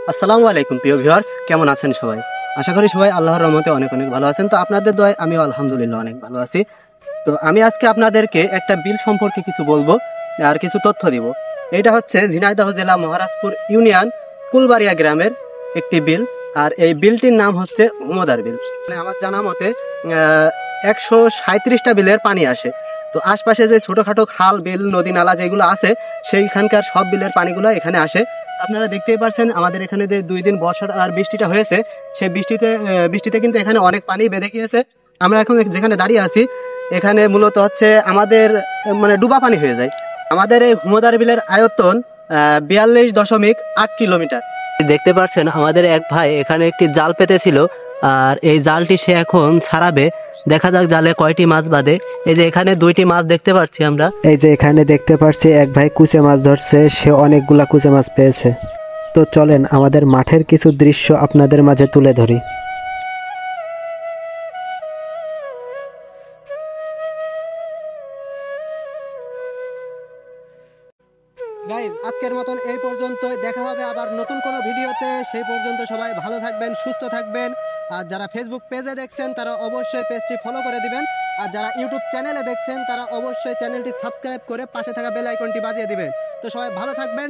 আসসালামু আলাইকুম প্রিয় ভিউয়ার্স, কেমন আছেন সবাই? আশা করি সবাই আল্লাহর রহমতে অনেক অনেক ভালো আছেন। তো আপনাদের দয়ায় আমিও আলহামদুলিল্লাহ অনেক ভালো আছি। তো আমি আজকে আপনাদেরকে একটা বিল সম্পর্কে কিছু বলবো আর কিছু তথ্য দিব। এটা হচ্ছে ঝিনাইদহ জেলা মহারাজপুর ইউনিয়ন কুলবাড়িয়া গ্রামের একটি বিল। আর এই বিলটির নাম হচ্ছে হুমদার বিল। মানে আমার জানা মতে 137টা বিলের পানি আসে। তো আশপাশে যে ছোটোখাটো খাল বিল নদী নালা যেগুলো আছে সেইখানকার সব বিলের পানিগুলো এখানে আসে। আপনারা দেখতেই পারছেন আমাদের এখানে যে 2 দিন বর্ষার আর বৃষ্টিটা হয়েছে, সেই বৃষ্টিতে কিন্তু এখানে অনেক পানি বেঁধে গিয়েছে। আমরা এখন যেখানে দাঁড়িয়ে আছি এখানে মূলত হচ্ছে আমাদের মানে ডুবা পানি হয়ে যায়। আমাদের এই হুমদার বিলের আয়তন 42.8 কিলোমিটার। দেখতে পাচ্ছেন আমাদের এক ভাই এখানে একটি জাল পেতেছিল, আর এই জালটি সে এখন ছাড়াবে। দেখা যাক জালে কয়টি মাছ বাঁধে। এই যে এখানে 2টি মাছ দেখতে পাচ্ছি আমরা। এই যে এখানে দেখতে পাচ্ছি এক ভাই কুচে মাছ ধরছে, সে অনেকগুলা কুচে মাছ পেয়েছে। তো চলেন আমাদের মাঠের কিছু দৃশ্য আপনাদের মাঝে তুলে ধরি। গাইজ, আজকের মতন এই পর্যন্ত। দেখা হবে আবার নতুন কোনো ভিডিওতে। সেই পর্যন্ত সবাই ভালো থাকবেন, সুস্থ থাকবেন। আর যারা ফেসবুক পেজে দেখছেন তারা অবশ্যই পেজটি ফলো করে দিবেন। আর যারা ইউটিউব চ্যানেলে দেখছেন তারা অবশ্যই চ্যানেলটি সাবস্ক্রাইব করে পাশে থাকা বেল আইকনটি বাজিয়ে দিবেন। তো সবাই ভালো থাকবেন।